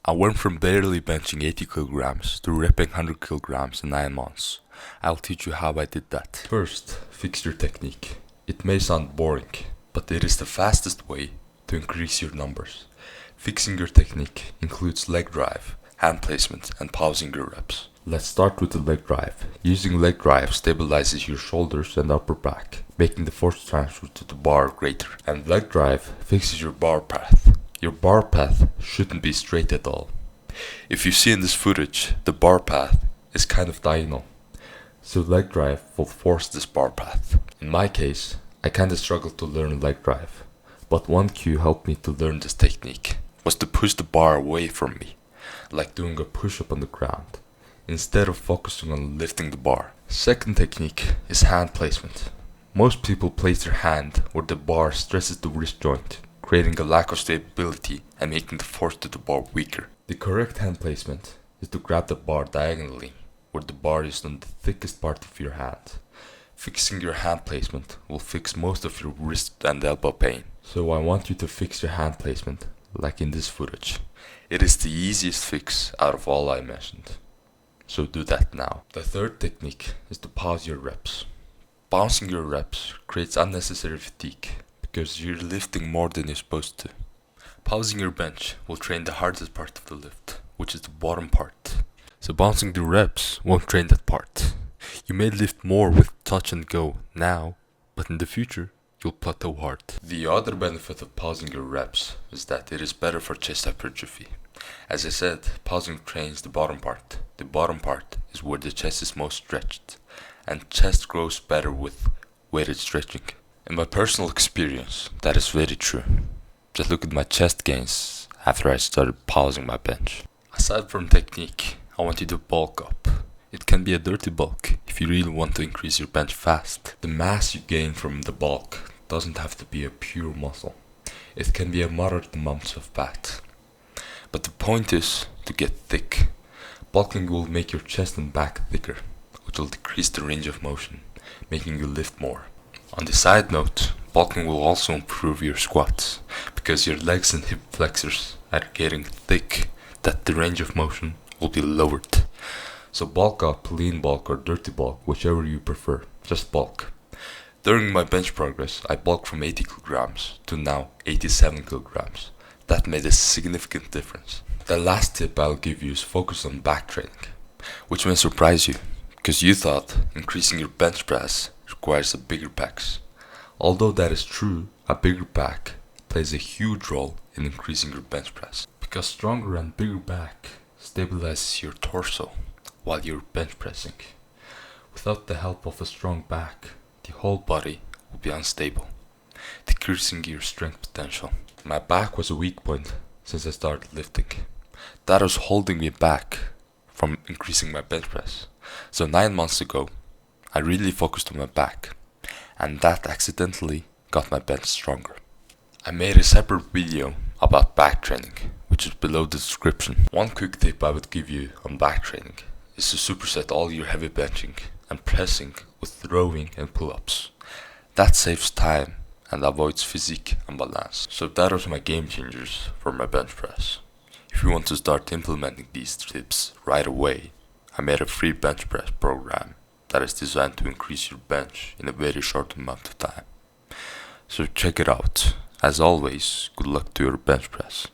I went from barely benching 80 kilograms to ripping 100 kilograms in 9 months. I'll teach you how I did that. First, fix your technique. It may sound boring, but it is the fastest way to increase your numbers. Fixing your technique includes leg drive, hand placement, and pausing your reps. Let's start with the leg drive. Using leg drive stabilizes your shoulders and upper back, making the force transfer to the bar greater. And leg drive fixes your bar path. Your bar path shouldn't be straight at all. If you see in this footage, the bar path is kind of diagonal. So leg drive will force this bar path. In my case, I kinda struggled to learn leg drive, but one cue helped me to learn this technique was to push the bar away from me, like doing a push-up on the ground, instead of focusing on lifting the bar. Second technique is hand placement. Most people place their hand where the bar stresses the wrist joint, creating a lack of stability and making the force to the bar weaker. The correct hand placement is to grab the bar diagonally, where the bar is on the thickest part of your hand. Fixing your hand placement will fix most of your wrist and elbow pain. So I want you to fix your hand placement, like in this footage. It is the easiest fix out of all I mentioned. So do that now. The third technique is to pause your reps. Bouncing your reps creates unnecessary fatigue because you're lifting more than you're supposed to. Pausing your bench will train the hardest part of the lift, which is the bottom part. So bouncing the reps won't train that part. You may lift more with touch and go now, but in the future, you'll plateau hard. The other benefit of pausing your reps is that it is better for chest hypertrophy. As I said, pausing trains the bottom part. The bottom part is where the chest is most stretched, and chest grows better with weighted stretching. In my personal experience, that is very true. Just look at my chest gains after I started pausing my bench. Aside from technique, I want you to bulk up. It can be a dirty bulk if you really want to increase your bench fast. The mass you gain from the bulk doesn't have to be a pure muscle. It can be a moderate amount of fat. But the point is to get thick. Bulking will make your chest and back thicker, which will decrease the range of motion, making you lift more. On the side note, bulking will also improve your squats, because your legs and hip flexors are getting thick that the range of motion will be lowered. So bulk up, lean bulk or dirty bulk, whichever you prefer, just bulk. During my bench progress, I bulked from 80 kilograms to now 87 kilograms. That made a significant difference. The last tip I'll give you is focus on back training, which may surprise you, because you thought increasing your bench press requires a bigger pecs. Although that is true, a bigger back plays a huge role in increasing your bench press, because stronger and bigger back stabilizes your torso while you're bench pressing. Without the help of a strong back, the whole body will be unstable, decreasing your strength potential. My back was a weak point since I started lifting. That was holding me back from increasing my bench press. So 9 months ago, I really focused on my back, and that accidentally got my bench stronger. I made a separate video about back training, which is below the description. One quick tip I would give you on back training is to superset all your heavy benching and pressing with rowing and pull-ups. That saves time and avoids physique imbalance. So that was my game changers for my bench press. If you want to start implementing these tips right away, I made a free bench press program that is designed to increase your bench in a very short amount of time. So check it out. As always, good luck to your bench press.